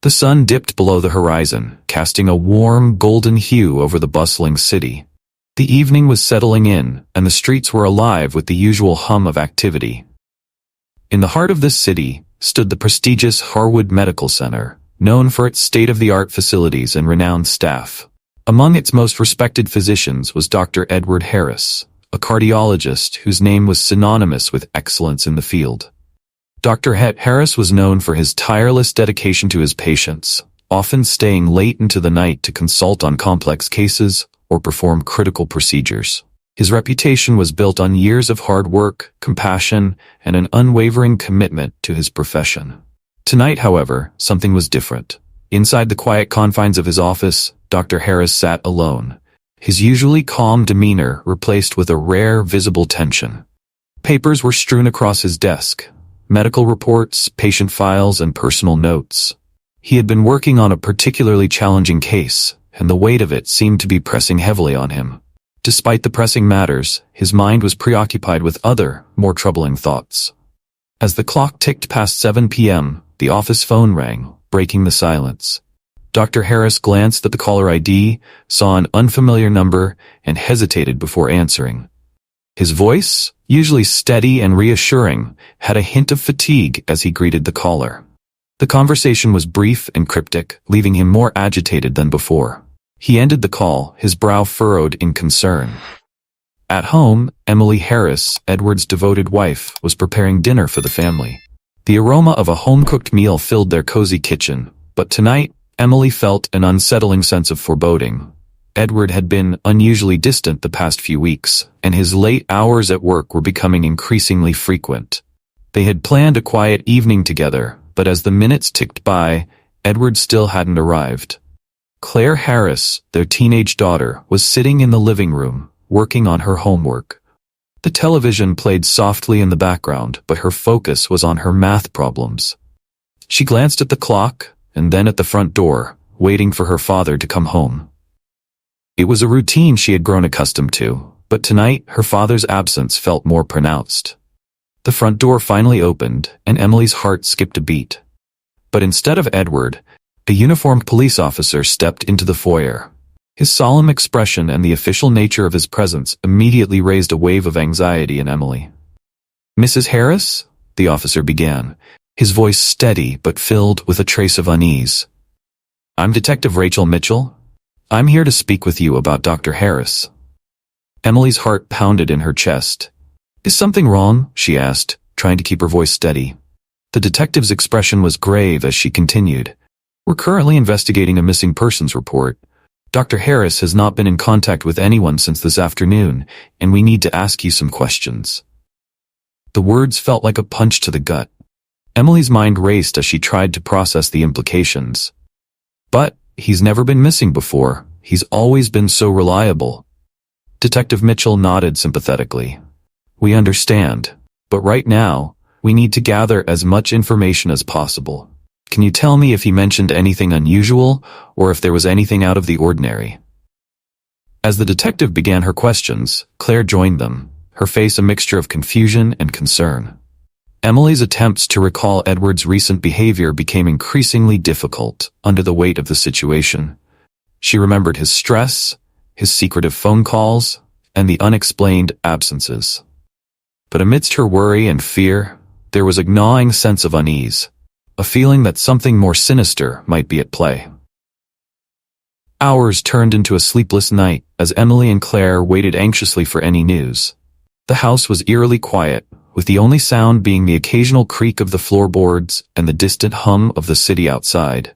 The sun dipped below the horizon, casting a warm, golden hue over the bustling city. The evening was settling in, and the streets were alive with the usual hum of activity. In the heart of this city stood the prestigious Harwood Medical Center, known for its state-of-the-art facilities and renowned staff. Among its most respected physicians was Dr. Edward Harris, a cardiologist whose name was synonymous with excellence in the field. Dr. Harris was known for his tireless dedication to his patients, often staying late into the night to consult on complex cases or perform critical procedures. His reputation was built on years of hard work, compassion, and an unwavering commitment to his profession. Tonight, however, something was different. Inside the quiet confines of his office, Dr. Harris sat alone, his usually calm demeanor replaced with a rare, visible tension. Papers were strewn across his desk. Medical reports, patient files, and personal notes. He had been working on a particularly challenging case, and the weight of it seemed to be pressing heavily on him. Despite the pressing matters, his mind was preoccupied with other, more troubling thoughts. As the clock ticked past 7 p.m., the office phone rang, breaking the silence. Dr. Harris glanced at the caller ID, saw an unfamiliar number, and hesitated before answering. His voice, usually steady and reassuring, had a hint of fatigue as he greeted the caller. The conversation was brief and cryptic, leaving him more agitated than before. He ended the call, his brow furrowed in concern. At home, Emily Harris, Edward's devoted wife, was preparing dinner for the family. The aroma of a home-cooked meal filled their cozy kitchen, but tonight, Emily felt an unsettling sense of foreboding. Edward had been unusually distant the past few weeks, and his late hours at work were becoming increasingly frequent. They had planned a quiet evening together, but as the minutes ticked by, Edward still hadn't arrived. Claire Harris, their teenage daughter, was sitting in the living room, working on her homework. The television played softly in the background, but her focus was on her math problems. She glanced at the clock, and then at the front door, waiting for her father to come home. It was a routine she had grown accustomed to, but tonight her father's absence felt more pronounced. The front door finally opened, and Emily's heart skipped a beat. But instead of Edward, a uniformed police officer stepped into the foyer. His solemn expression and the official nature of his presence immediately raised a wave of anxiety in Emily. "Mrs. Harris?" the officer began, his voice steady but filled with a trace of unease. "I'm Detective Rachel Mitchell. I'm here to speak with you about Dr. Harris." Emily's heart pounded in her chest. "Is something wrong?" she asked, trying to keep her voice steady. The detective's expression was grave as she continued. "We're currently investigating a missing persons report. Dr. Harris has not been in contact with anyone since this afternoon, and we need to ask you some questions." The words felt like a punch to the gut. Emily's mind raced as she tried to process the implications. "But he's never been missing before. He's always been so reliable." Detective Mitchell nodded sympathetically. "We understand, but right now, we need to gather as much information as possible. Can you tell me if he mentioned anything unusual, or if there was anything out of the ordinary?" As the detective began her questions, Claire joined them, her face a mixture of confusion and concern. Emily's attempts to recall Edward's recent behavior became increasingly difficult under the weight of the situation. She remembered his stress, his secretive phone calls, and the unexplained absences. But amidst her worry and fear, there was a gnawing sense of unease, a feeling that something more sinister might be at play. Hours turned into a sleepless night as Emily and Claire waited anxiously for any news. The house was eerily quiet, with the only sound being the occasional creak of the floorboards and the distant hum of the city outside.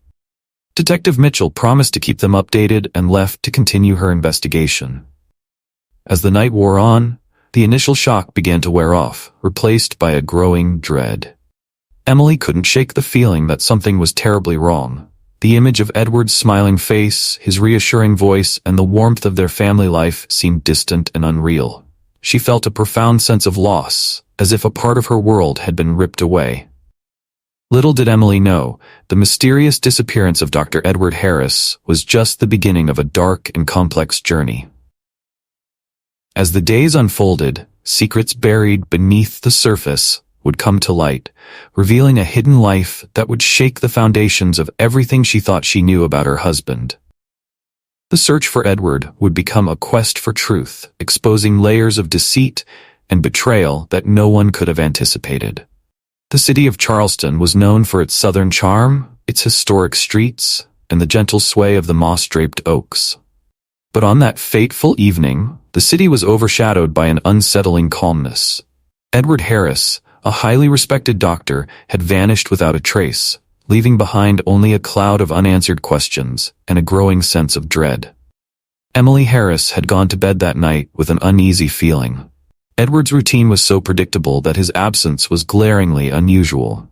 Detective Mitchell promised to keep them updated and left to continue her investigation. As the night wore on, the initial shock began to wear off, replaced by a growing dread. Emily couldn't shake the feeling that something was terribly wrong. The image of Edward's smiling face, his reassuring voice, and the warmth of their family life seemed distant and unreal. She felt a profound sense of loss, as if a part of her world had been ripped away. Little did Emily know, the mysterious disappearance of Dr. Edward Harris was just the beginning of a dark and complex journey. As the days unfolded, secrets buried beneath the surface would come to light, revealing a hidden life that would shake the foundations of everything she thought she knew about her husband. The search for Edward would become a quest for truth, exposing layers of deceit and betrayal that no one could have anticipated. The city of Charleston was known for its southern charm, its historic streets, and the gentle sway of the moss-draped oaks. But on that fateful evening, the city was overshadowed by an unsettling calmness. Edward Harris, a highly respected doctor, had vanished without a trace, leaving behind only a cloud of unanswered questions and a growing sense of dread. Emily Harris had gone to bed that night with an uneasy feeling. Edward's routine was so predictable that his absence was glaringly unusual.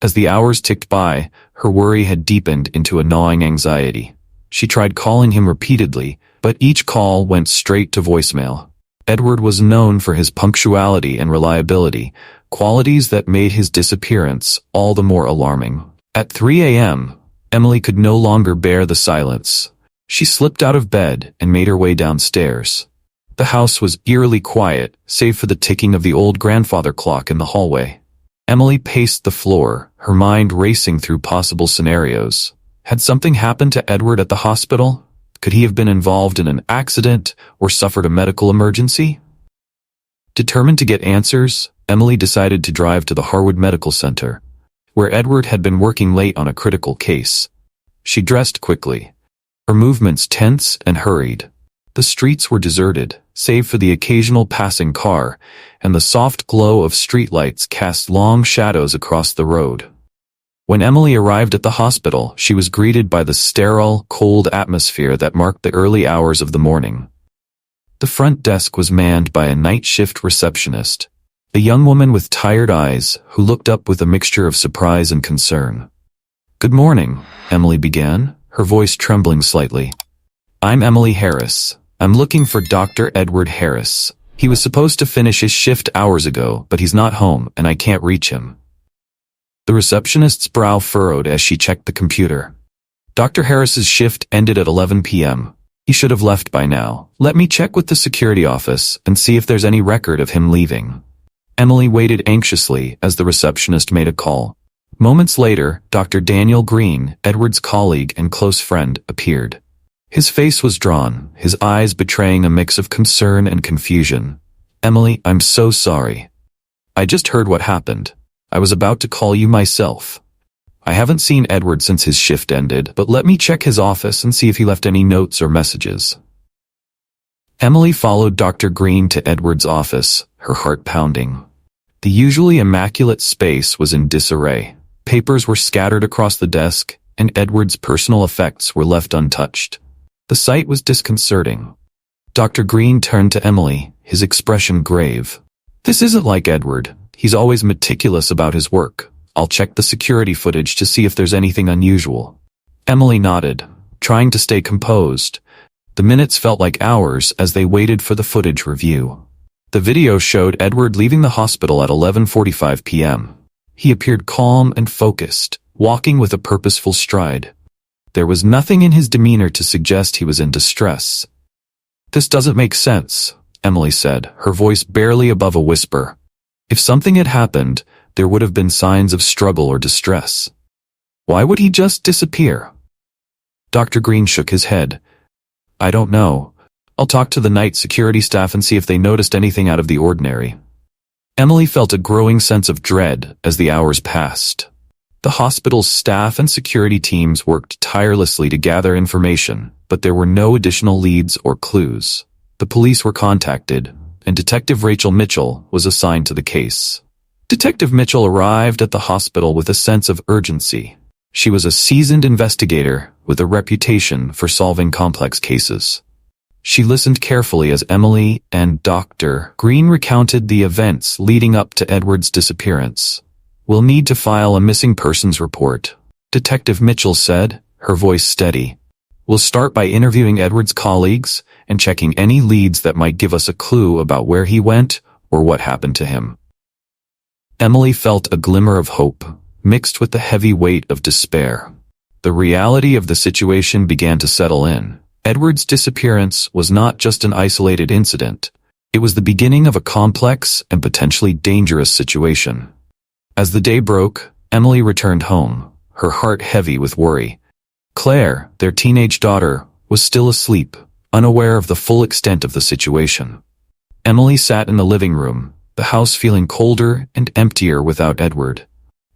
As the hours ticked by, her worry had deepened into a gnawing anxiety. She tried calling him repeatedly, but each call went straight to voicemail. Edward was known for his punctuality and reliability, qualities that made his disappearance all the more alarming. At 3 a.m., Emily could no longer bear the silence. She slipped out of bed and made her way downstairs. The house was eerily quiet, save for the ticking of the old grandfather clock in the hallway. Emily paced the floor, her mind racing through possible scenarios. Had something happened to Edward at the hospital? Could he have been involved in an accident or suffered a medical emergency? Determined to get answers, Emily decided to drive to the Harwood Medical Center, where Edward had been working late on a critical case. She dressed quickly, her movements tense and hurried. The streets were deserted, save for the occasional passing car, and the soft glow of streetlights cast long shadows across the road. When Emily arrived at the hospital, she was greeted by the sterile, cold atmosphere that marked the early hours of the morning. The front desk was manned by a night shift receptionist, a young woman with tired eyes who looked up with a mixture of surprise and concern. "Good morning," Emily began, her voice trembling slightly. "I'm Emily Harris. I'm looking for Dr. Edward Harris. He was supposed to finish his shift hours ago, but he's not home and I can't reach him." The receptionist's brow furrowed as she checked the computer. "Dr. Harris's shift ended at 11 p.m. He should have left by now. Let me check with the security office and see if there's any record of him leaving." Emily waited anxiously as the receptionist made a call. Moments later, Dr. Daniel Green, Edward's colleague and close friend, appeared. His face was drawn, his eyes betraying a mix of concern and confusion. "Emily, I'm so sorry. I just heard what happened. I was about to call you myself. I haven't seen Edward since his shift ended, but let me check his office and see if he left any notes or messages." Emily followed Dr. Green to Edward's office, her heart pounding. The usually immaculate space was in disarray. Papers were scattered across the desk, and Edward's personal effects were left untouched. The sight was disconcerting. Dr. Green turned to Emily, his expression grave. "This isn't like Edward. He's always meticulous about his work. I'll check the security footage to see if there's anything unusual." Emily nodded, trying to stay composed. The minutes felt like hours as they waited for the footage review. The video showed Edward leaving the hospital at 11:45 p.m. He appeared calm and focused, walking with a purposeful stride. There was nothing in his demeanor to suggest he was in distress. "This doesn't make sense," Emily said, her voice barely above a whisper. If something had happened, there would have been signs of struggle or distress. Why would he just disappear? Dr. Green shook his head. "I don't know. I'll talk to the night security staff and see if they noticed anything out of the ordinary." Emily felt a growing sense of dread as the hours passed. The hospital's staff and security teams worked tirelessly to gather information, but there were no additional leads or clues. The police were contacted, and Detective Rachel Mitchell was assigned to the case. Detective Mitchell arrived at the hospital with a sense of urgency. She was a seasoned investigator with a reputation for solving complex cases. She listened carefully as Emily and Dr. Green recounted the events leading up to Edward's disappearance. "We'll need to file a missing persons report," Detective Mitchell said, her voice steady. "We'll start by interviewing Edward's colleagues and checking any leads that might give us a clue about where he went or what happened to him." Emily felt a glimmer of hope, mixed with the heavy weight of despair. The reality of the situation began to settle in. Edward's disappearance was not just an isolated incident. It was the beginning of a complex and potentially dangerous situation. As the day broke, Emily returned home, her heart heavy with worry. Claire, their teenage daughter, was still asleep, unaware of the full extent of the situation. Emily sat in the living room, the house feeling colder and emptier without Edward.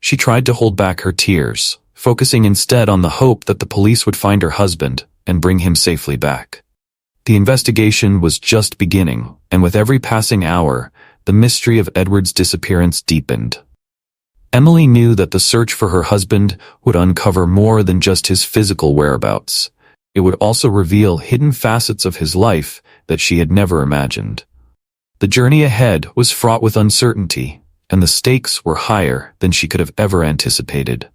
She tried to hold back her tears, focusing instead on the hope that the police would find her husband and bring him safely back. The investigation was just beginning, and with every passing hour, the mystery of Edward's disappearance deepened. Emily knew that the search for her husband would uncover more than just his physical whereabouts. It would also reveal hidden facets of his life that she had never imagined. The journey ahead was fraught with uncertainty, and the stakes were higher than she could have ever anticipated.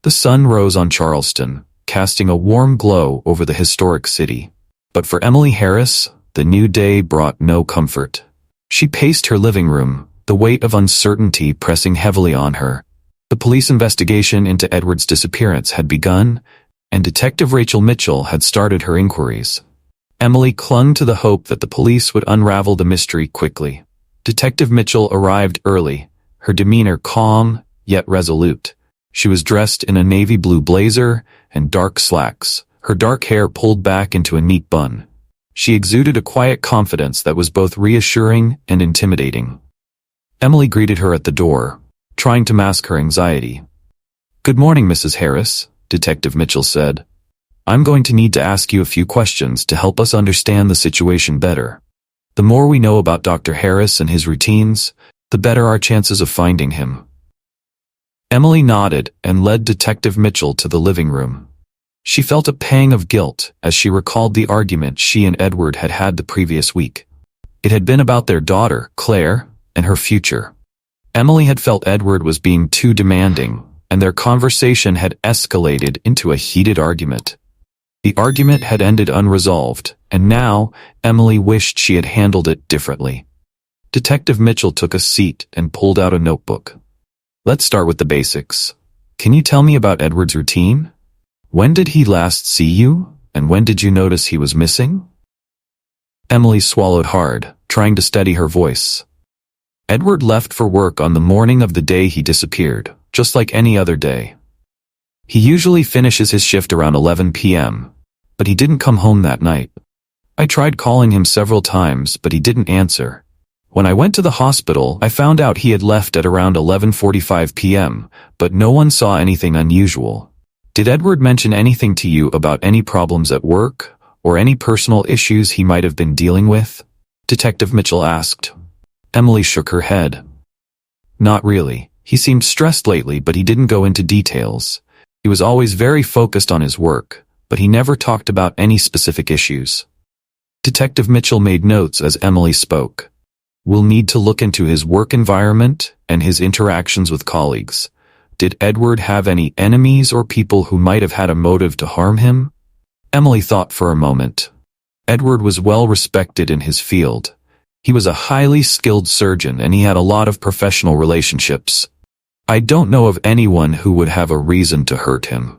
The sun rose on Charleston, casting a warm glow over the historic city. But for Emily Harris, the new day brought no comfort. She paced her living room, the weight of uncertainty pressing heavily on her. The police investigation into Edward's disappearance had begun, and Detective Rachel Mitchell had started her inquiries. Emily clung to the hope that the police would unravel the mystery quickly. Detective Mitchell arrived early, her demeanor calm, yet resolute. She was dressed in a navy blue blazer and dark slacks, her dark hair pulled back into a neat bun. She exuded a quiet confidence that was both reassuring and intimidating. Emily greeted her at the door, trying to mask her anxiety. "Good morning, Mrs. Harris," Detective Mitchell said. "I'm going to need to ask you a few questions to help us understand the situation better. The more we know about Dr. Harris and his routines, the better our chances of finding him." Emily nodded and led Detective Mitchell to the living room. She felt a pang of guilt as she recalled the argument she and Edward had had the previous week. It had been about their daughter, Claire, and her future. Emily had felt Edward was being too demanding, and their conversation had escalated into a heated argument. The argument had ended unresolved, and now Emily wished she had handled it differently. Detective Mitchell took a seat and pulled out a notebook. "Let's start with the basics. Can you tell me about Edward's routine? When did he last see you, and when did you notice he was missing?" Emily swallowed hard, trying to steady her voice. "Edward left for work on the morning of the day he disappeared, just like any other day. He usually finishes his shift around 11 p.m., but he didn't come home that night. I tried calling him several times, but he didn't answer. When I went to the hospital, I found out he had left at around 11:45 p.m., but no one saw anything unusual. Did Edward mention anything to you about any problems at work, or any personal issues he might have been dealing with?" Detective Mitchell asked. Emily shook her head. "Not really. He seemed stressed lately, but he didn't go into details. He was always very focused on his work, but he never talked about any specific issues." Detective Mitchell made notes as Emily spoke. "We'll need to look into his work environment and his interactions with colleagues. Did Edward have any enemies or people who might have had a motive to harm him?" Emily thought for a moment. Edward was well respected in his field. He was a highly skilled surgeon and he had a lot of professional relationships. "I don't know of anyone who would have a reason to hurt him."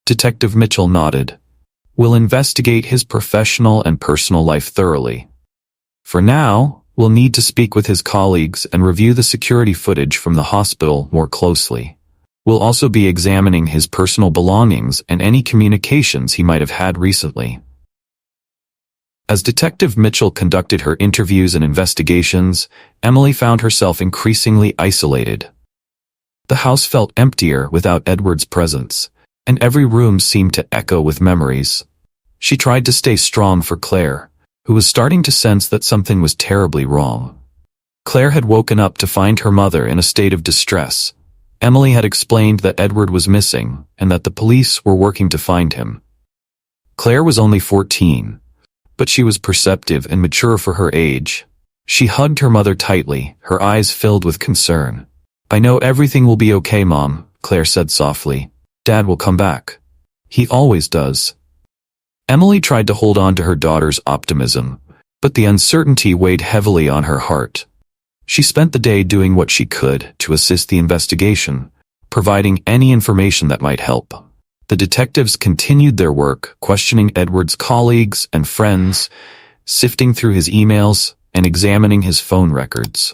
Detective Mitchell nodded. "We'll investigate his professional and personal life thoroughly. For now, we'll need to speak with his colleagues and review the security footage from the hospital more closely. We'll also be examining his personal belongings and any communications he might have had recently." As Detective Mitchell conducted her interviews and investigations, Emily found herself increasingly isolated. The house felt emptier without Edward's presence, and every room seemed to echo with memories. She tried to stay strong for Claire, who was starting to sense that something was terribly wrong. Claire had woken up to find her mother in a state of distress. Emily had explained that Edward was missing and that the police were working to find him. Claire was only 14, but she was perceptive and mature for her age. She hugged her mother tightly, her eyes filled with concern. "I know everything will be okay, Mom," Claire said softly. "Dad will come back. He always does." Emily tried to hold on to her daughter's optimism, but the uncertainty weighed heavily on her heart. She spent the day doing what she could to assist the investigation, providing any information that might help. The detectives continued their work, questioning Edward's colleagues and friends, sifting through his emails, and examining his phone records.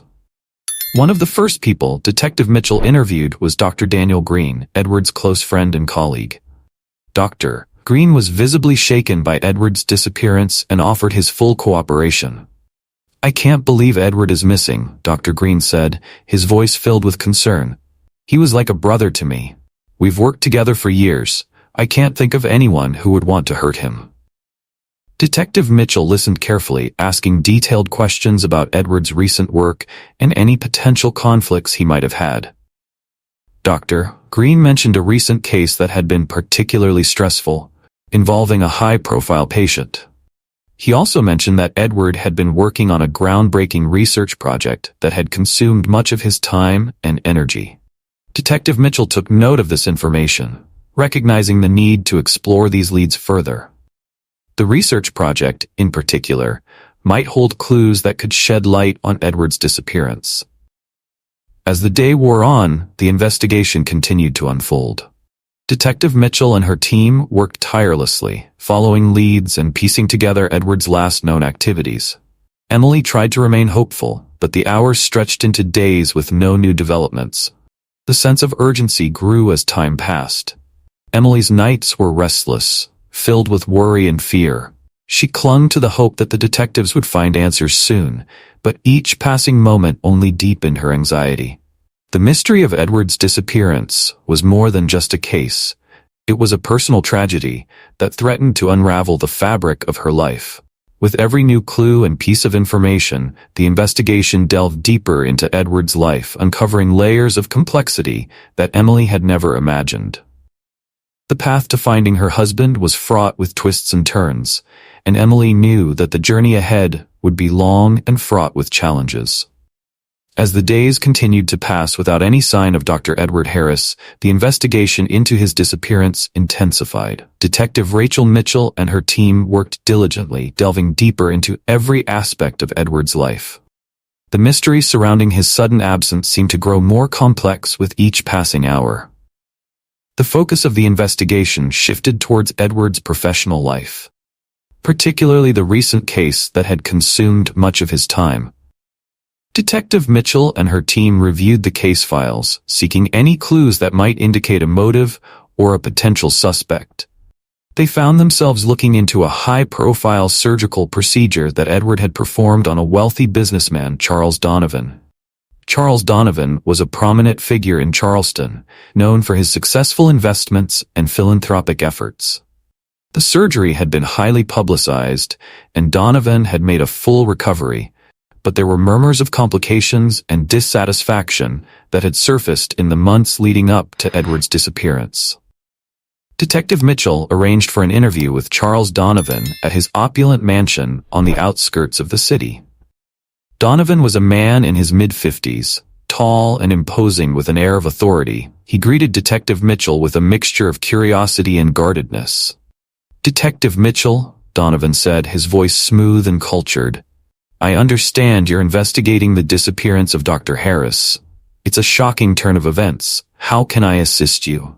One of the first people Detective Mitchell interviewed was Dr. Daniel Green, Edward's close friend and colleague. Dr. Green was visibly shaken by Edward's disappearance and offered his full cooperation. "I can't believe Edward is missing," Dr. Green said, his voice filled with concern. "He was like a brother to me. We've worked together for years. I can't think of anyone who would want to hurt him." Detective Mitchell listened carefully, asking detailed questions about Edward's recent work and any potential conflicts he might have had. Dr. Green mentioned a recent case that had been particularly stressful, involving a high-profile patient. He also mentioned that Edward had been working on a groundbreaking research project that had consumed much of his time and energy. Detective Mitchell took note of this information, recognizing the need to explore these leads further. The research project, in particular, might hold clues that could shed light on Edward's disappearance. As the day wore on, the investigation continued to unfold. Detective Mitchell and her team worked tirelessly, following leads and piecing together Edward's last known activities. Emily tried to remain hopeful, but the hours stretched into days with no new developments. The sense of urgency grew as time passed. Emily's nights were restless, filled with worry and fear. She clung to the hope that the detectives would find answers soon, but each passing moment only deepened her anxiety. The mystery of Edward's disappearance was more than just a case. It was a personal tragedy that threatened to unravel the fabric of her life. With every new clue and piece of information, the investigation delved deeper into Edward's life, uncovering layers of complexity that Emily had never imagined. The path to finding her husband was fraught with twists and turns, and Emily knew that the journey ahead would be long and fraught with challenges. As the days continued to pass without any sign of Dr. Edward Harris, the investigation into his disappearance intensified. Detective Rachel Mitchell and her team worked diligently, delving deeper into every aspect of Edward's life. The mystery surrounding his sudden absence seemed to grow more complex with each passing hour. The focus of the investigation shifted towards Edward's professional life, particularly the recent case that had consumed much of his time. Detective Mitchell and her team reviewed the case files, seeking any clues that might indicate a motive or a potential suspect. They found themselves looking into a high-profile surgical procedure that Edward had performed on a wealthy businessman, Charles Donovan. Charles Donovan was a prominent figure in Charleston, known for his successful investments and philanthropic efforts. The surgery had been highly publicized, and Donovan had made a full recovery, but there were murmurs of complications and dissatisfaction that had surfaced in the months leading up to Edward's disappearance. Detective Mitchell arranged for an interview with Charles Donovan at his opulent mansion on the outskirts of the city. Donovan was a man in his mid-50s, tall and imposing with an air of authority. He greeted Detective Mitchell with a mixture of curiosity and guardedness. "Detective Mitchell," Donovan said, his voice smooth and cultured, "I understand you're investigating the disappearance of Dr. Harris. It's a shocking turn of events. How can I assist you?"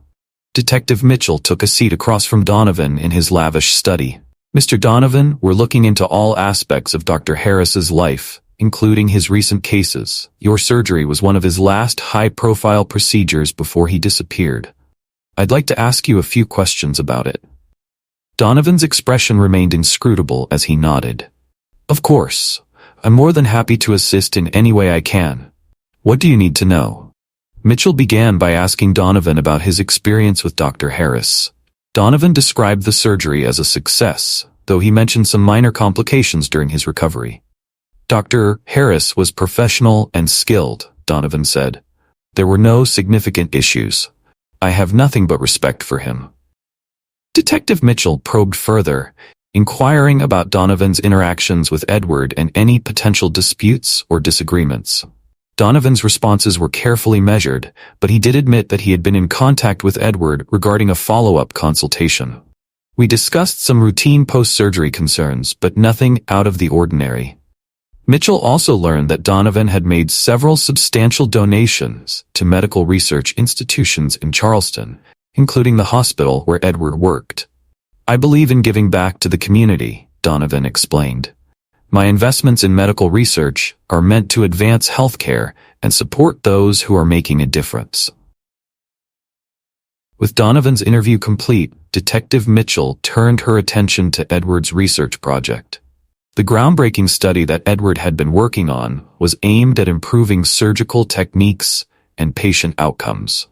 Detective Mitchell took a seat across from Donovan in his lavish study. "Mr. Donovan, we're looking into all aspects of Dr. Harris's life, including his recent cases. Your surgery was one of his last high-profile procedures before he disappeared. I'd like to ask you a few questions about it." Donovan's expression remained inscrutable as he nodded. "Of course. I'm more than happy to assist in any way I can. What do you need to know?" Mitchell began by asking Donovan about his experience with Dr. Harris. Donovan described the surgery as a success, though he mentioned some minor complications during his recovery. "Dr. Harris was professional and skilled," Donovan said. "There were no significant issues. I have nothing but respect for him." Detective Mitchell probed further, inquiring about Donovan's interactions with Edward and any potential disputes or disagreements. Donovan's responses were carefully measured, but he did admit that he had been in contact with Edward regarding a follow-up consultation. "We discussed some routine post-surgery concerns, but nothing out of the ordinary." Mitchell also learned that Donovan had made several substantial donations to medical research institutions in Charleston, including the hospital where Edward worked. "I believe in giving back to the community," Donovan explained. "My investments in medical research are meant to advance healthcare and support those who are making a difference. With Donovan's interview complete, Detective Mitchell turned her attention to Edward's research project. The groundbreaking study that Edward had been working on was aimed at improving surgical techniques and patient outcomes.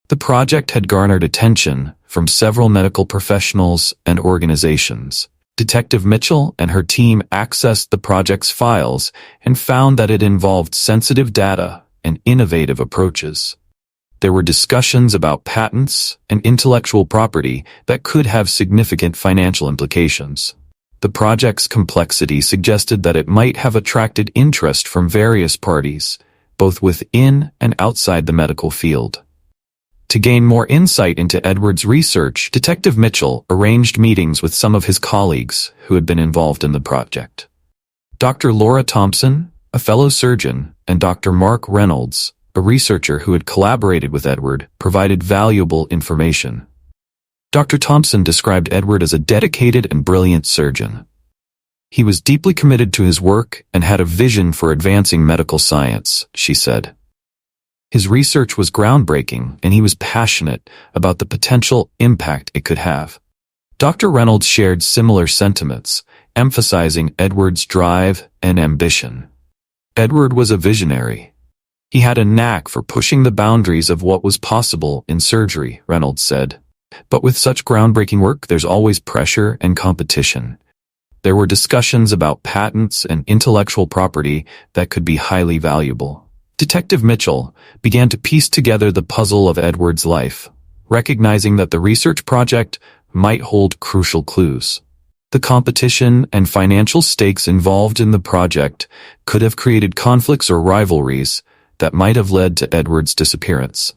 The project had garnered attention from several medical professionals and organizations. Detective Mitchell and her team accessed the project's files and found that it involved sensitive data and innovative approaches. There were discussions about patents and intellectual property that could have significant financial implications. The project's complexity suggested that it might have attracted interest from various parties, both within and outside the medical field. To gain more insight into Edward's research, Detective Mitchell arranged meetings with some of his colleagues who had been involved in the project. Dr. Laura Thompson, a fellow surgeon, and Dr. Mark Reynolds, a researcher who had collaborated with Edward, provided valuable information. Dr. Thompson described Edward as a dedicated and brilliant surgeon. He was deeply committed to his work and had a vision for advancing medical science, she said. His research was groundbreaking, and he was passionate about the potential impact it could have. Dr. Reynolds shared similar sentiments, emphasizing Edward's drive and ambition. Edward was a visionary. He had a knack for pushing the boundaries of what was possible in surgery, Reynolds said. But with such groundbreaking work, there's always pressure and competition. There were discussions about patents and intellectual property that could be highly valuable. Detective Mitchell began to piece together the puzzle of Edward's life, recognizing that the research project might hold crucial clues. The competition and financial stakes involved in the project could have created conflicts or rivalries that might have led to Edward's disappearance.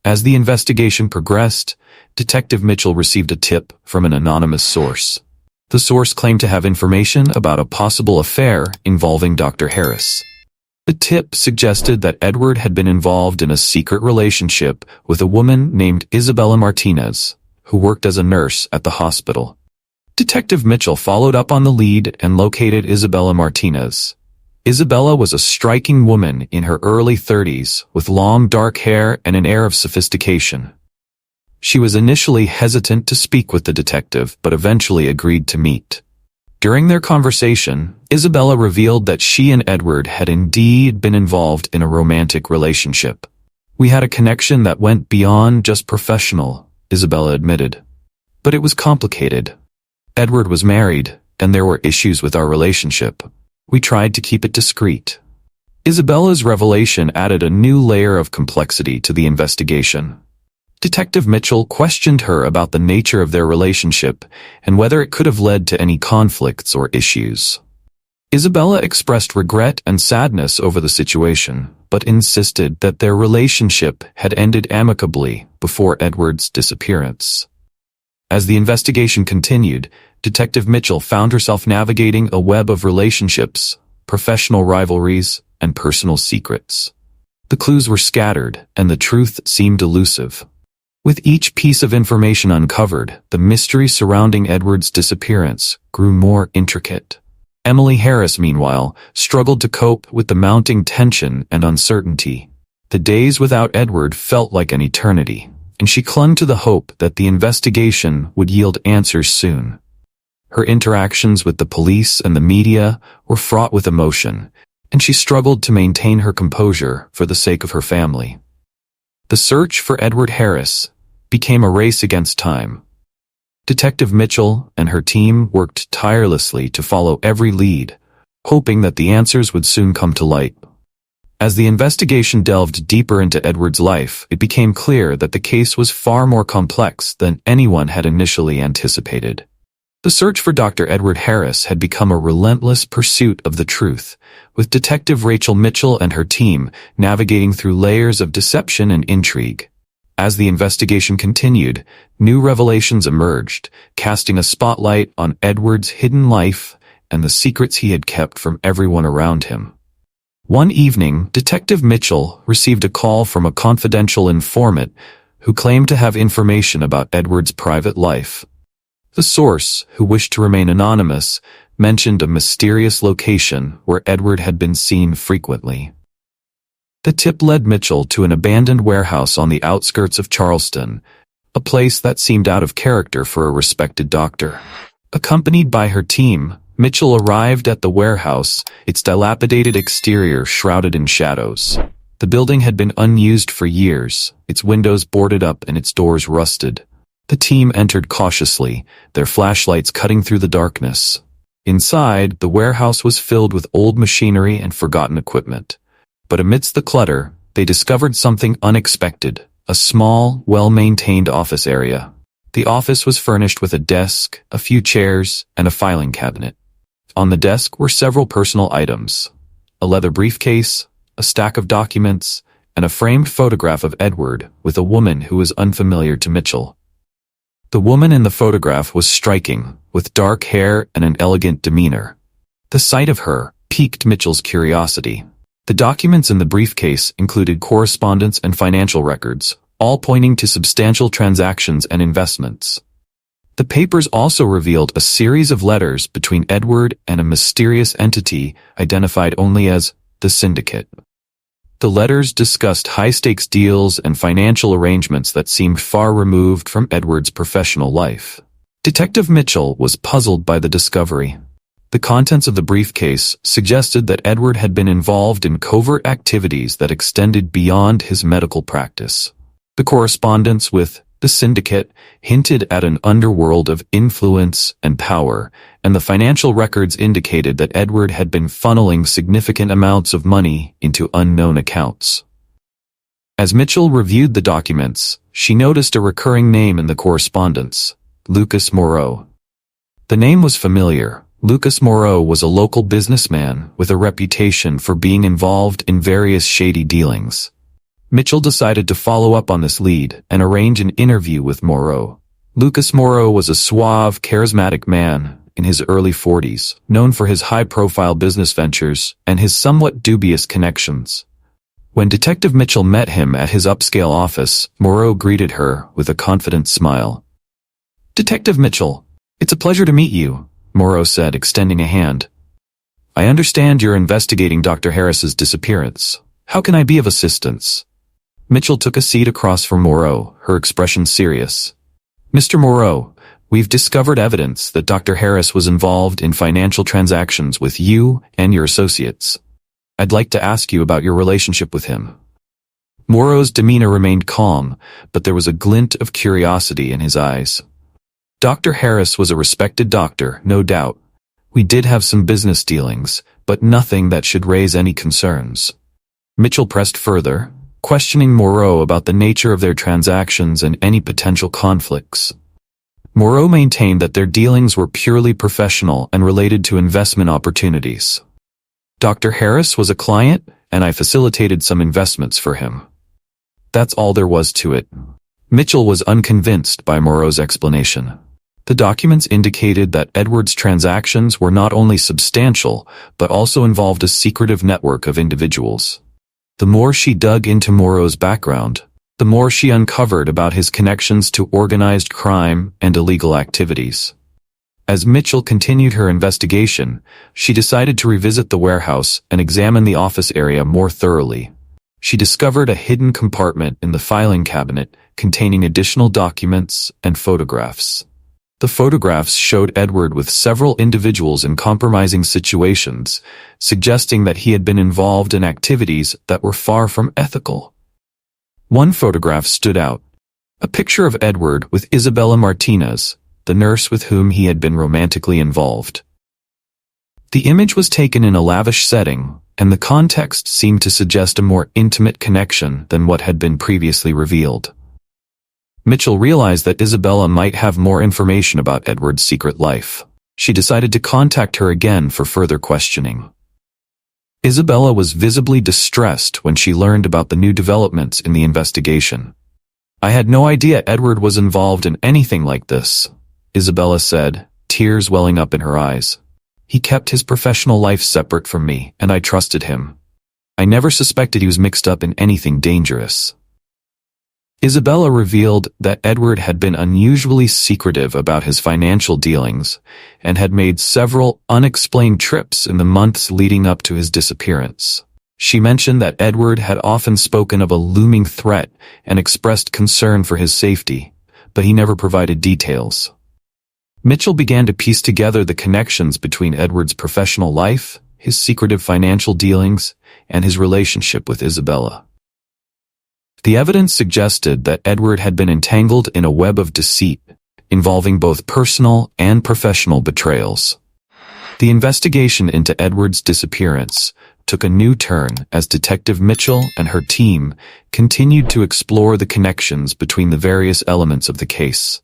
As the investigation progressed, Detective Mitchell received a tip from an anonymous source. The source claimed to have information about a possible affair involving Dr. Harris. The tip suggested that Edward had been involved in a secret relationship with a woman named Isabella Martinez, who worked as a nurse at the hospital. Detective Mitchell followed up on the lead and located Isabella Martinez. Isabella was a striking woman in her early 30s with long dark hair and an air of sophistication. She was initially hesitant to speak with the detective, but eventually agreed to meet. During their conversation, Isabella revealed that she and Edward had indeed been involved in a romantic relationship. "We had a connection that went beyond just professional," Isabella admitted. "But it was complicated. Edward was married, and there were issues with our relationship. We tried to keep it discreet." Isabella's revelation added a new layer of complexity to the investigation. Detective Mitchell questioned her about the nature of their relationship and whether it could have led to any conflicts or issues. Isabella expressed regret and sadness over the situation, but insisted that their relationship had ended amicably before Edward's disappearance. As the investigation continued, Detective Mitchell found herself navigating a web of relationships, professional rivalries, and personal secrets. The clues were scattered, and the truth seemed elusive. With each piece of information uncovered, the mystery surrounding Edward's disappearance grew more intricate. Emily Harris, meanwhile, struggled to cope with the mounting tension and uncertainty. The days without Edward felt like an eternity, and she clung to the hope that the investigation would yield answers soon. Her interactions with the police and the media were fraught with emotion, and she struggled to maintain her composure for the sake of her family. The search for Edward Harris became a race against time. Detective Mitchell and her team worked tirelessly to follow every lead, hoping that the answers would soon come to light. As the investigation delved deeper into Edward's life, it became clear that the case was far more complex than anyone had initially anticipated. The search for Dr. Edward Harris had become a relentless pursuit of the truth, with Detective Rachel Mitchell and her team navigating through layers of deception and intrigue. As the investigation continued, new revelations emerged, casting a spotlight on Edward's hidden life and the secrets he had kept from everyone around him. One evening, Detective Mitchell received a call from a confidential informant who claimed to have information about Edward's private life. The source, who wished to remain anonymous, mentioned a mysterious location where Edward had been seen frequently. The tip led Mitchell to an abandoned warehouse on the outskirts of Charleston, a place that seemed out of character for a respected doctor. Accompanied by her team, Mitchell arrived at the warehouse, its dilapidated exterior shrouded in shadows. The building had been unused for years, its windows boarded up and its doors rusted. The team entered cautiously, their flashlights cutting through the darkness. Inside, the warehouse was filled with old machinery and forgotten equipment. But amidst the clutter, they discovered something unexpected, a small, well-maintained office area. The office was furnished with a desk, a few chairs, and a filing cabinet. On the desk were several personal items: a leather briefcase, a stack of documents, and a framed photograph of Edward with a woman who was unfamiliar to Mitchell. The woman in the photograph was striking, with dark hair and an elegant demeanor. The sight of her piqued Mitchell's curiosity. The documents in the briefcase included correspondence and financial records, all pointing to substantial transactions and investments. The papers also revealed a series of letters between Edward and a mysterious entity identified only as the Syndicate. The letters discussed high-stakes deals and financial arrangements that seemed far removed from Edward's professional life. Detective Mitchell was puzzled by the discovery. The contents of the briefcase suggested that Edward had been involved in covert activities that extended beyond his medical practice. The correspondence with the Syndicate hinted at an underworld of influence and power, and the financial records indicated that Edward had been funneling significant amounts of money into unknown accounts. As Mitchell reviewed the documents, she noticed a recurring name in the correspondence: Lucas Moreau. The name was familiar. Lucas Moreau was a local businessman with a reputation for being involved in various shady dealings. Mitchell decided to follow up on this lead and arrange an interview with Moreau. Lucas Moreau was a suave, charismatic man in his early 40s, known for his high-profile business ventures and his somewhat dubious connections. When Detective Mitchell met him at his upscale office, Moreau greeted her with a confident smile. "Detective Mitchell, it's a pleasure to meet you," Moreau said, extending a hand. "I understand you're investigating Dr. Harris's disappearance. How can I be of assistance?" Mitchell took a seat across from Moreau, her expression serious. "Mr. Moreau, we've discovered evidence that Dr. Harris was involved in financial transactions with you and your associates. I'd like to ask you about your relationship with him." Moreau's demeanor remained calm, but there was a glint of curiosity in his eyes. Dr. Harris was a respected doctor, no doubt. We did have some business dealings, but nothing that should raise any concerns. Mitchell pressed further, questioning Moreau about the nature of their transactions and any potential conflicts. Moreau maintained that their dealings were purely professional and related to investment opportunities. Dr. Harris was a client, and I facilitated some investments for him. That's all there was to it. Mitchell was unconvinced by Moreau's explanation. The documents indicated that Edward's transactions were not only substantial, but also involved a secretive network of individuals. The more she dug into Moreau's background, the more she uncovered about his connections to organized crime and illegal activities. As Mitchell continued her investigation, she decided to revisit the warehouse and examine the office area more thoroughly. She discovered a hidden compartment in the filing cabinet containing additional documents and photographs. The photographs showed Edward with several individuals in compromising situations, suggesting that he had been involved in activities that were far from ethical. One photograph stood out, a picture of Edward with Isabella Martinez, the nurse with whom he had been romantically involved. The image was taken in a lavish setting, and the context seemed to suggest a more intimate connection than what had been previously revealed. Mitchell realized that Isabella might have more information about Edward's secret life. She decided to contact her again for further questioning. Isabella was visibly distressed when she learned about the new developments in the investigation. "I had no idea Edward was involved in anything like this," Isabella said, tears welling up in her eyes. "He kept his professional life separate from me, and I trusted him. I never suspected he was mixed up in anything dangerous." Isabella revealed that Edward had been unusually secretive about his financial dealings and had made several unexplained trips in the months leading up to his disappearance. She mentioned that Edward had often spoken of a looming threat and expressed concern for his safety, but he never provided details. Mitchell began to piece together the connections between Edward's professional life, his secretive financial dealings, and his relationship with Isabella. The evidence suggested that Edward had been entangled in a web of deceit, involving both personal and professional betrayals. The investigation into Edward's disappearance took a new turn as Detective Mitchell and her team continued to explore the connections between the various elements of the case.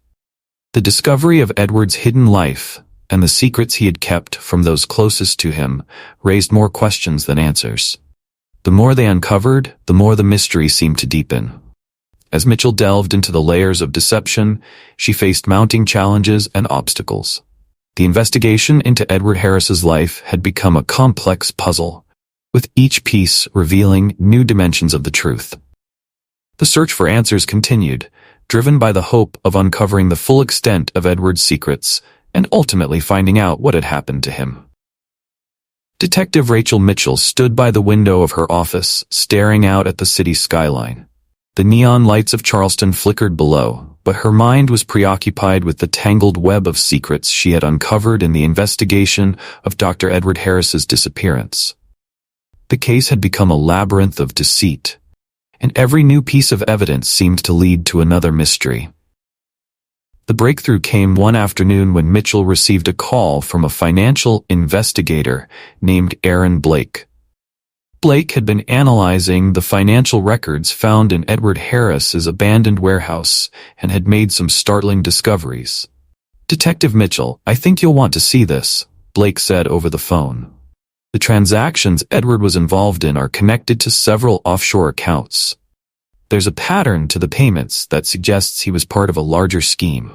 The discovery of Edward's hidden life and the secrets he had kept from those closest to him raised more questions than answers. The more they uncovered, the more the mystery seemed to deepen. As Mitchell delved into the layers of deception, she faced mounting challenges and obstacles. The investigation into Edward Harris's life had become a complex puzzle, with each piece revealing new dimensions of the truth. The search for answers continued, driven by the hope of uncovering the full extent of Edward's secrets and ultimately finding out what had happened to him. Detective Rachel Mitchell stood by the window of her office, staring out at the city skyline. The neon lights of Charleston flickered below, but her mind was preoccupied with the tangled web of secrets she had uncovered in the investigation of Dr. Edward Harris's disappearance. The case had become a labyrinth of deceit, and every new piece of evidence seemed to lead to another mystery. The breakthrough came one afternoon when Mitchell received a call from a financial investigator named Aaron Blake. Blake had been analyzing the financial records found in Edward Harris's abandoned warehouse and had made some startling discoveries. "Detective Mitchell, I think you'll want to see this," Blake said over the phone. "The transactions Edward was involved in are connected to several offshore accounts. There's a pattern to the payments that suggests he was part of a larger scheme."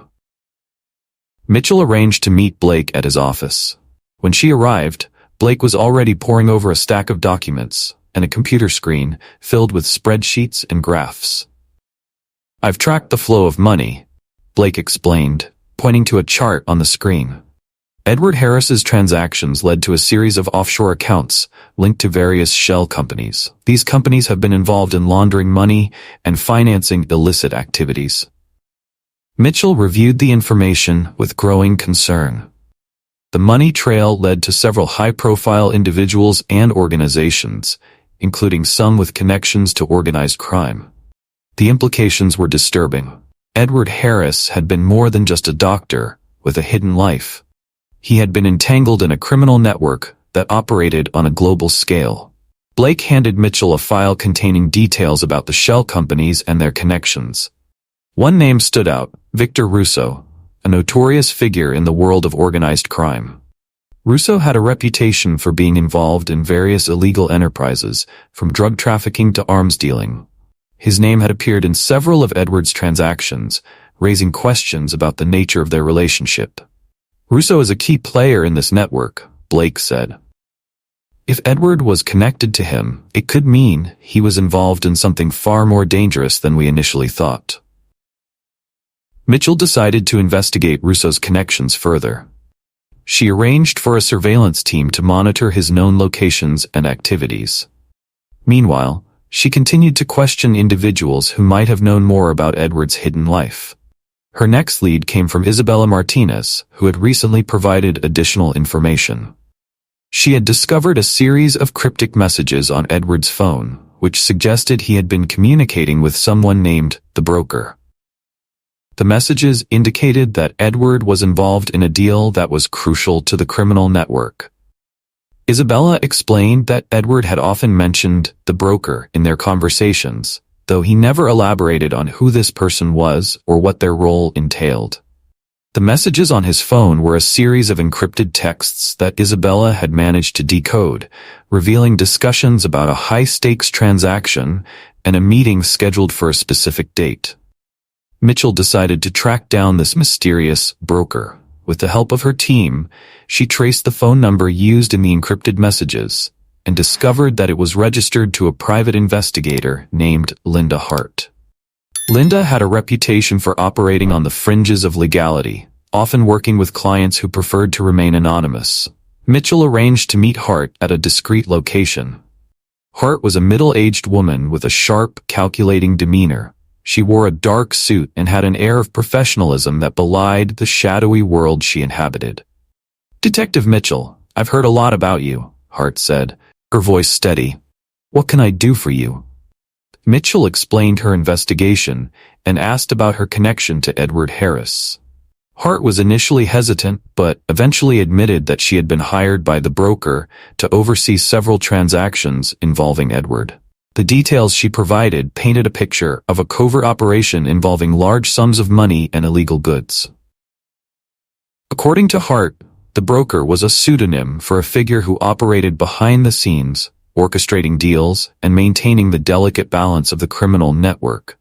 Mitchell arranged to meet Blake at his office. When she arrived, Blake was already poring over a stack of documents and a computer screen filled with spreadsheets and graphs. "I've tracked the flow of money," Blake explained, pointing to a chart on the screen. Edward Harris's transactions led to a series of offshore accounts linked to various shell companies. These companies have been involved in laundering money and financing illicit activities. Mitchell reviewed the information with growing concern. The money trail led to several high-profile individuals and organizations, including some with connections to organized crime. The implications were disturbing. Edward Harris had been more than just a doctor with a hidden life. He had been entangled in a criminal network that operated on a global scale. Blake handed Mitchell a file containing details about the shell companies and their connections. One name stood out: Victor Russo, a notorious figure in the world of organized crime. Russo had a reputation for being involved in various illegal enterprises, from drug trafficking to arms dealing. His name had appeared in several of Edward's transactions, raising questions about the nature of their relationship. "Russo is a key player in this network," Blake said. "If Edward was connected to him, it could mean he was involved in something far more dangerous than we initially thought." Mitchell decided to investigate Russo's connections further. She arranged for a surveillance team to monitor his known locations and activities. Meanwhile, she continued to question individuals who might have known more about Edward's hidden life. Her next lead came from Isabella Martinez, who had recently provided additional information. She had discovered a series of cryptic messages on Edward's phone, which suggested he had been communicating with someone named the Broker. The messages indicated that Edward was involved in a deal that was crucial to the criminal network. Isabella explained that Edward had often mentioned the Broker in their conversations, though he never elaborated on who this person was or what their role entailed. The messages on his phone were a series of encrypted texts that Isabella had managed to decode, revealing discussions about a high-stakes transaction and a meeting scheduled for a specific date. Mitchell decided to track down this mysterious broker. With the help of her team, she traced the phone number used in the encrypted messages and discovered that it was registered to a private investigator named Linda Hart. Linda had a reputation for operating on the fringes of legality, often working with clients who preferred to remain anonymous. Mitchell arranged to meet Hart at a discreet location. Hart was a middle-aged woman with a sharp, calculating demeanor. She wore a dark suit and had an air of professionalism that belied the shadowy world she inhabited. "Detective Mitchell, I've heard a lot about you," Hart said, her voice steady. "What can I do for you?" Mitchell explained her investigation and asked about her connection to Edward Harris. Hart was initially hesitant, but eventually admitted that she had been hired by the broker to oversee several transactions involving Edward. The details she provided painted a picture of a covert operation involving large sums of money and illegal goods. According to Hart, the broker was a pseudonym for a figure who operated behind the scenes, orchestrating deals and maintaining the delicate balance of the criminal network.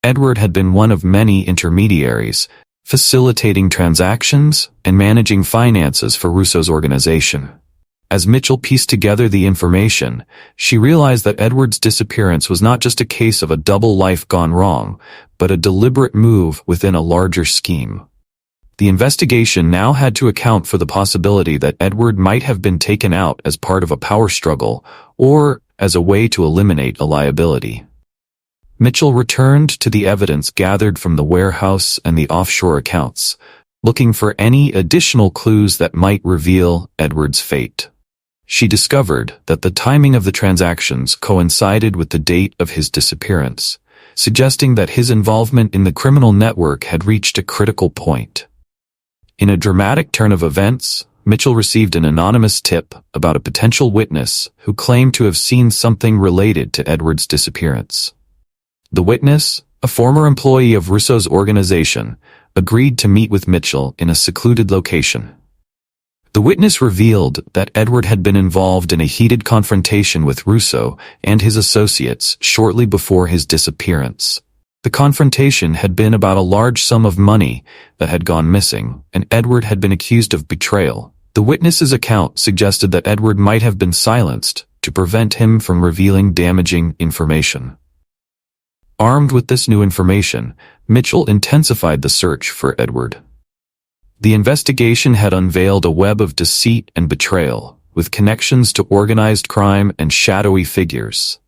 Edward had been one of many intermediaries, facilitating transactions and managing finances for Russo's organization. As Mitchell pieced together the information, she realized that Edward's disappearance was not just a case of a double life gone wrong, but a deliberate move within a larger scheme. The investigation now had to account for the possibility that Edward might have been taken out as part of a power struggle or as a way to eliminate a liability. Mitchell returned to the evidence gathered from the warehouse and the offshore accounts, looking for any additional clues that might reveal Edward's fate. She discovered that the timing of the transactions coincided with the date of his disappearance, suggesting that his involvement in the criminal network had reached a critical point. In a dramatic turn of events, Mitchell received an anonymous tip about a potential witness who claimed to have seen something related to Edward's disappearance. The witness, a former employee of Russo's organization, agreed to meet with Mitchell in a secluded location. The witness revealed that Edward had been involved in a heated confrontation with Russo and his associates shortly before his disappearance. The confrontation had been about a large sum of money that had gone missing, and Edward had been accused of betrayal. The witness's account suggested that Edward might have been silenced to prevent him from revealing damaging information. Armed with this new information, Mitchell intensified the search for Edward. The investigation had unveiled a web of deceit and betrayal, with connections to organized crime and shadowy figures.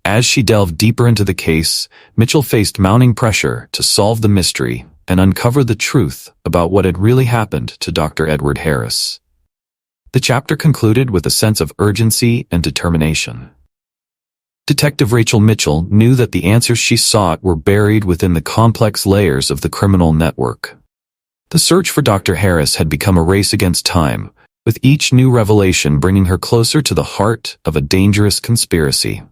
As she delved deeper into the case, Mitchell faced mounting pressure to solve the mystery and uncover the truth about what had really happened to Dr. Edward Harris. The chapter concluded with a sense of urgency and determination. Detective Rachel Mitchell knew that the answers she sought were buried within the complex layers of the criminal network. The search for Dr. Harris had become a race against time, with each new revelation bringing her closer to the heart of a dangerous conspiracy.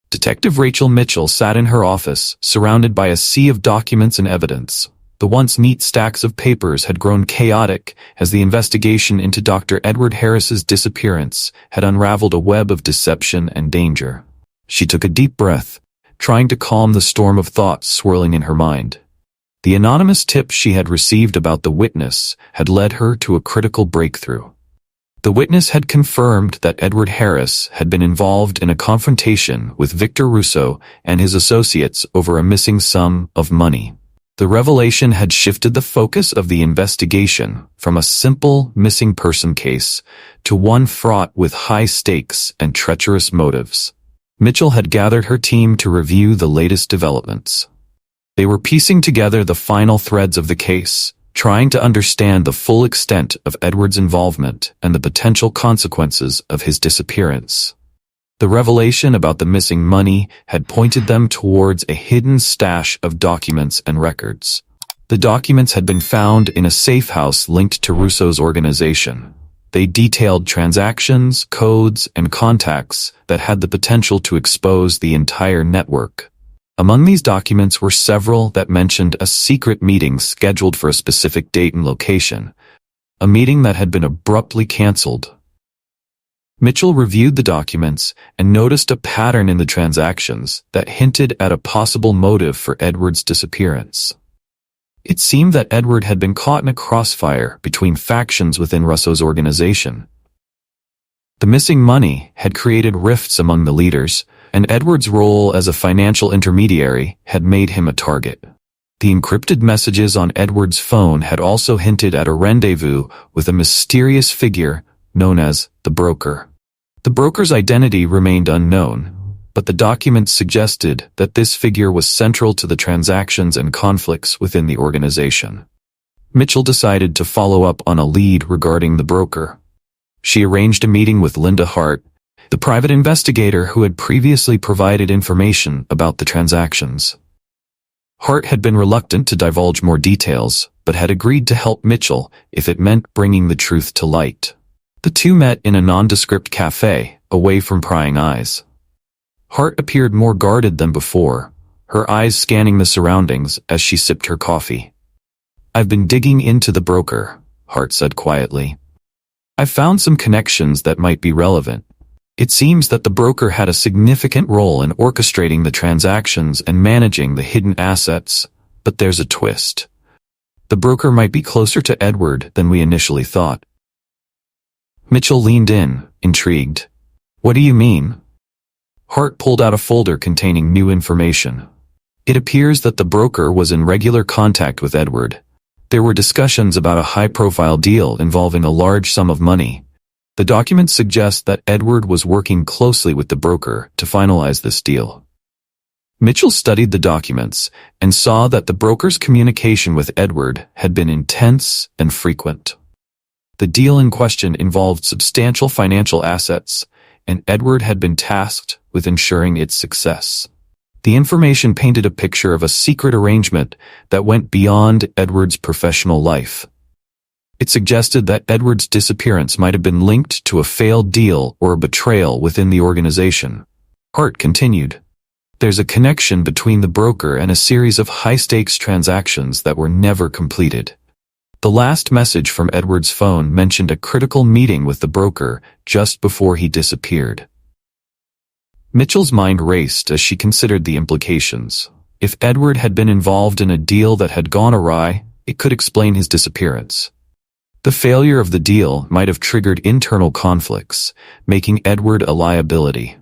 Detective Rachel Mitchell sat in her office, surrounded by a sea of documents and evidence. The once neat stacks of papers had grown chaotic as the investigation into Dr. Edward Harris's disappearance had unraveled a web of deception and danger. She took a deep breath, trying to calm the storm of thoughts swirling in her mind. The anonymous tip she had received about the witness had led her to a critical breakthrough. The witness had confirmed that Edward Harris had been involved in a confrontation with Victor Russo and his associates over a missing sum of money. The revelation had shifted the focus of the investigation from a simple missing person case to one fraught with high stakes and treacherous motives. Mitchell had gathered her team to review the latest developments. They were piecing together the final threads of the case, trying to understand the full extent of Edward's involvement and the potential consequences of his disappearance. The revelation about the missing money had pointed them towards a hidden stash of documents and records. The documents had been found in a safe house linked to Russo's organization. They detailed transactions, codes, and contacts that had the potential to expose the entire network. Among these documents were several that mentioned a secret meeting scheduled for a specific date and location, a meeting that had been abruptly canceled. Mitchell reviewed the documents and noticed a pattern in the transactions that hinted at a possible motive for Edward's disappearance. It seemed that Edward had been caught in a crossfire between factions within Russo's organization. The missing money had created rifts among the leaders, and Edward's role as a financial intermediary had made him a target. The encrypted messages on Edward's phone had also hinted at a rendezvous with a mysterious figure known as the broker. The The broker's identity remained unknown, but the documents suggested that this figure was central to the transactions and conflicts within the organization. Mitchell decided to follow up on a lead regarding the broker. She arranged a meeting with Linda Hart, the private investigator who had previously provided information about the transactions. Hart had been reluctant to divulge more details, but had agreed to help Mitchell if it meant bringing the truth to light. The two met in a nondescript cafe, away from prying eyes. Hart appeared more guarded than before, her eyes scanning the surroundings as she sipped her coffee. "I've been digging into the broker," Hart said quietly. "I've found some connections that might be relevant. It seems that the broker had a significant role in orchestrating the transactions and managing the hidden assets, but there's a twist. The broker might be closer to Edward than we initially thought." Mitchell leaned in, intrigued. "What do you mean?" Hart pulled out a folder containing new information. "It appears that the broker was in regular contact with Edward. There were discussions about a high-profile deal involving a large sum of money. The documents suggest that Edward was working closely with the broker to finalize this deal." Mitchell studied the documents and saw that the broker's communication with Edward had been intense and frequent. The deal in question involved substantial financial assets, and Edward had been tasked with ensuring its success. The information painted a picture of a secret arrangement that went beyond Edward's professional life. It suggested that Edward's disappearance might have been linked to a failed deal or a betrayal within the organization. Hart continued, "There's a connection between the broker and a series of high-stakes transactions that were never completed. The last message from Edward's phone mentioned a critical meeting with the broker just before he disappeared." Mitchell's mind raced as she considered the implications. If Edward had been involved in a deal that had gone awry, it could explain his disappearance. The failure of the deal might have triggered internal conflicts, making Edward a liability.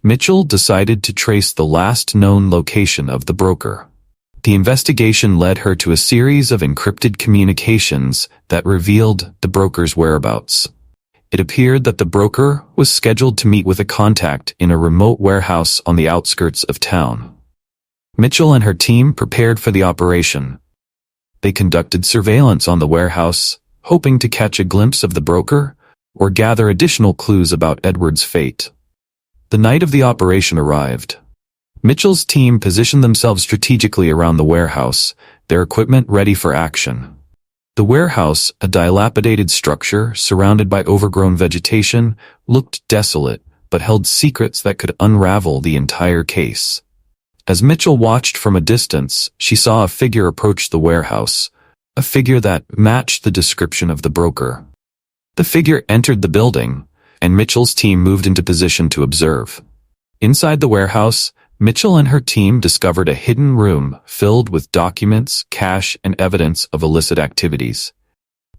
Mitchell decided to trace the last known location of the broker. The investigation led her to a series of encrypted communications that revealed the broker's whereabouts. It appeared that the broker was scheduled to meet with a contact in a remote warehouse on the outskirts of town. Mitchell and her team prepared for the operation. They conducted surveillance on the warehouse, hoping to catch a glimpse of the broker or gather additional clues about Edward's fate. The night of the operation arrived. Mitchell's team positioned themselves strategically around the warehouse, their equipment ready for action. The warehouse, a dilapidated structure surrounded by overgrown vegetation, looked desolate, but held secrets that could unravel the entire case. As Mitchell watched from a distance, she saw a figure approach the warehouse, a figure that matched the description of the broker. The figure entered the building, and Mitchell's team moved into position to observe. Inside the warehouse, Mitchell and her team discovered a hidden room filled with documents, cash, and evidence of illicit activities.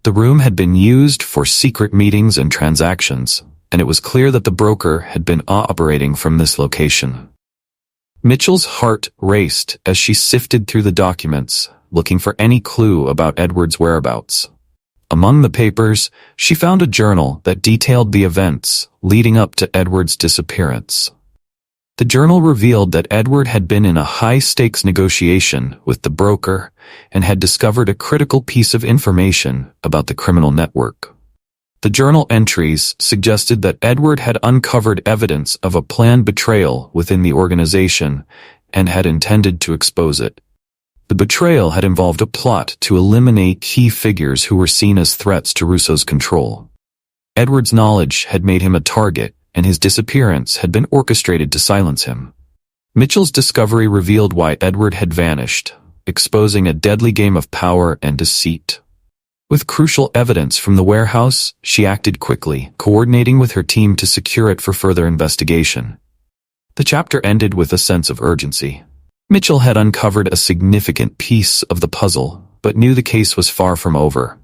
The room had been used for secret meetings and transactions, and it was clear that the broker had been operating from this location. Mitchell's heart raced as she sifted through the documents, looking for any clue about Edward's whereabouts. Among the papers, she found a journal that detailed the events leading up to Edward's disappearance. The journal revealed that Edward had been in a high-stakes negotiation with the broker and had discovered a critical piece of information about the criminal network. The journal entries suggested that Edward had uncovered evidence of a planned betrayal within the organization and had intended to expose it. The betrayal had involved a plot to eliminate key figures who were seen as threats to Russo's control. Edward's knowledge had made him a target, and his disappearance had been orchestrated to silence him. Mitchell's discovery revealed why Edward had vanished, exposing a deadly game of power and deceit. With crucial evidence from the warehouse, she acted quickly, coordinating with her team to secure it for further investigation. The chapter ended with a sense of urgency. Mitchell had uncovered a significant piece of the puzzle, but knew the case was far from over.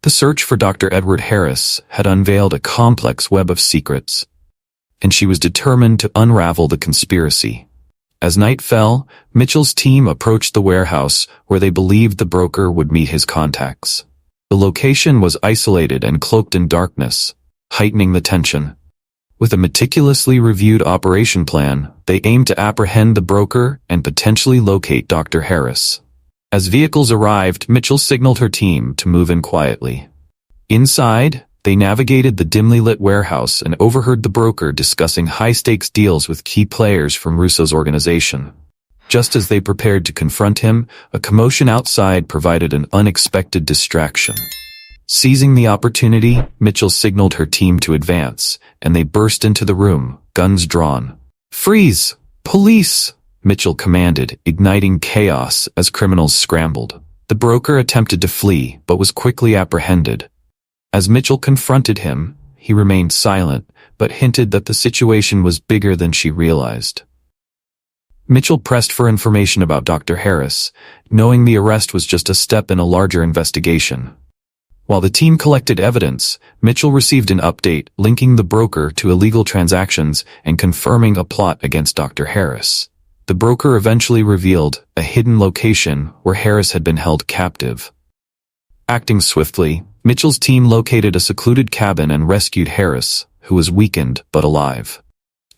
The search for Dr. Edward Harris had unveiled a complex web of secrets, and she was determined to unravel the conspiracy. As night fell, Mitchell's team approached the warehouse where they believed the broker would meet his contacts. The location was isolated and cloaked in darkness, heightening the tension. With a meticulously reviewed operation plan, they aimed to apprehend the broker and potentially locate Dr. Harris. As vehicles arrived, Mitchell signaled her team to move in quietly. Inside, they navigated the dimly lit warehouse and overheard the broker discussing high-stakes deals with key players from Russo's organization. Just as they prepared to confront him, a commotion outside provided an unexpected distraction. Seizing the opportunity, Mitchell signaled her team to advance, and they burst into the room, guns drawn. "Freeze! Police!" Mitchell commanded, igniting chaos as criminals scrambled. The broker attempted to flee, but was quickly apprehended. As Mitchell confronted him, he remained silent, but hinted that the situation was bigger than she realized. Mitchell pressed for information about Dr. Harris, knowing the arrest was just a step in a larger investigation. While the team collected evidence, Mitchell received an update linking the broker to illegal transactions and confirming a plot against Dr. Harris. The broker eventually revealed a hidden location where Harris had been held captive. Acting swiftly, Mitchell's team located a secluded cabin and rescued Harris, who was weakened but alive.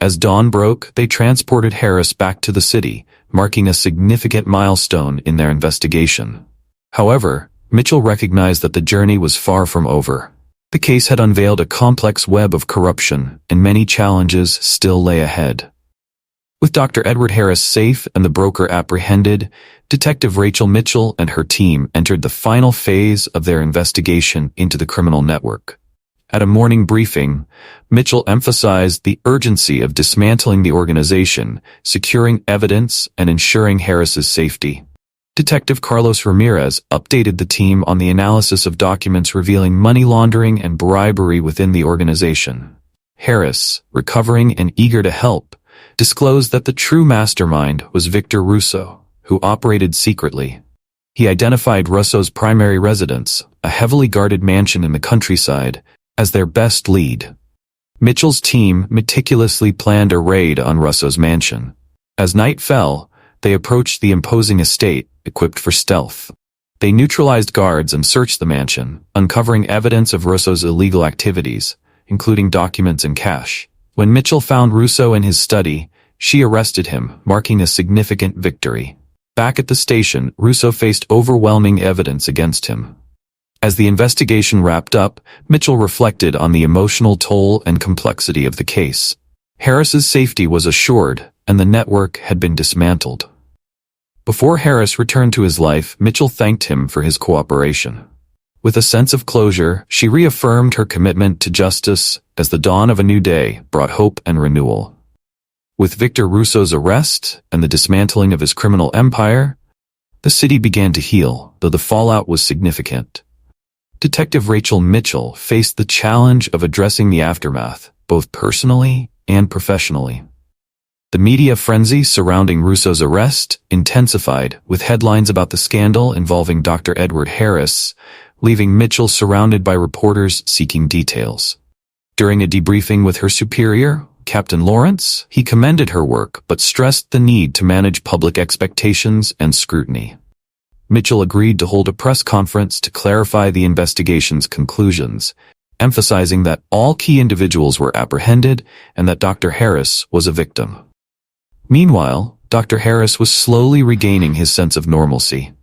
As dawn broke, they transported Harris back to the city, marking a significant milestone in their investigation. However, Mitchell recognized that the journey was far from over. The case had unveiled a complex web of corruption, and many challenges still lay ahead. With Dr. Edward Harris safe and the broker apprehended, Detective Rachel Mitchell and her team entered the final phase of their investigation into the criminal network. At a morning briefing, Mitchell emphasized the urgency of dismantling the organization, securing evidence, and ensuring Harris's safety. Detective Carlos Ramirez updated the team on the analysis of documents revealing money laundering and bribery within the organization. Harris, recovering and eager to help, disclosed that the true mastermind was Victor Russo, who operated secretly. He identified Russo's primary residence, a heavily guarded mansion in the countryside, as their best lead. Mitchell's team meticulously planned a raid on Russo's mansion. As night fell, they approached the imposing estate, equipped for stealth. They neutralized guards and searched the mansion, uncovering evidence of Russo's illegal activities, including documents and cash. When Mitchell found Russo in his study, she arrested him, marking a significant victory. Back at the station, Russo faced overwhelming evidence against him. As the investigation wrapped up, Mitchell reflected on the emotional toll and complexity of the case. Harris's safety was assured, and the network had been dismantled. Before Harris returned to his life, Mitchell thanked him for his cooperation. With a sense of closure, she reaffirmed her commitment to justice as the dawn of a new day brought hope and renewal. With Victor Russo's arrest and the dismantling of his criminal empire, the city began to heal, though the fallout was significant. Detective Rachel Mitchell faced the challenge of addressing the aftermath, both personally and professionally. The media frenzy surrounding Russo's arrest intensified, with headlines about the scandal involving Dr. Edward Harris, leaving Mitchell surrounded by reporters seeking details. During a debriefing with her superior, Captain Lawrence, he commended her work but stressed the need to manage public expectations and scrutiny. Mitchell agreed to hold a press conference to clarify the investigation's conclusions, emphasizing that all key individuals were apprehended and that Dr. Harris was a victim. Meanwhile, Dr. Harris was slowly regaining his sense of normalcy.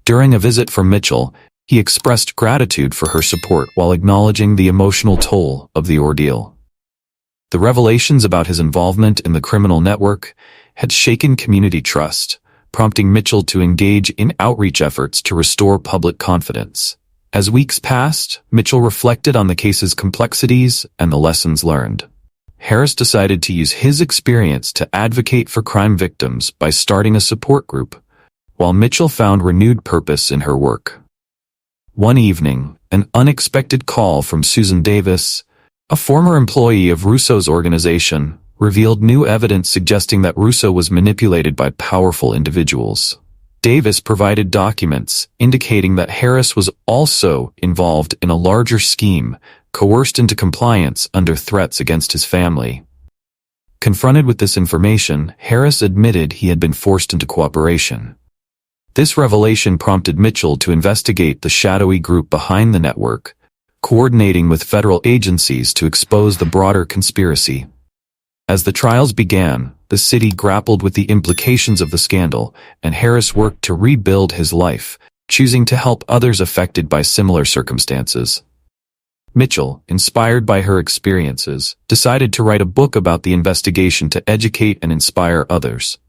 During a visit from Mitchell, he expressed gratitude for her support while acknowledging the emotional toll of the ordeal. The revelations about his involvement in the criminal network had shaken community trust, prompting Mitchell to engage in outreach efforts to restore public confidence. As weeks passed, Mitchell reflected on the case's complexities and the lessons learned. Harris decided to use his experience to advocate for crime victims by starting a support group, while Mitchell found renewed purpose in her work. One evening, an unexpected call from Susan Davis, a former employee of Russo's organization, revealed new evidence suggesting that Russo was manipulated by powerful individuals. Davis provided documents indicating that Harris was also involved in a larger scheme, coerced into compliance under threats against his family. Confronted with this information, Harris admitted he had been forced into cooperation. This revelation prompted Mitchell to investigate the shadowy group behind the network, coordinating with federal agencies to expose the broader conspiracy. As the trials began, the city grappled with the implications of the scandal, and Harris worked to rebuild his life, choosing to help others affected by similar circumstances. Mitchell, inspired by her experiences, decided to write a book about the investigation to educate and inspire others.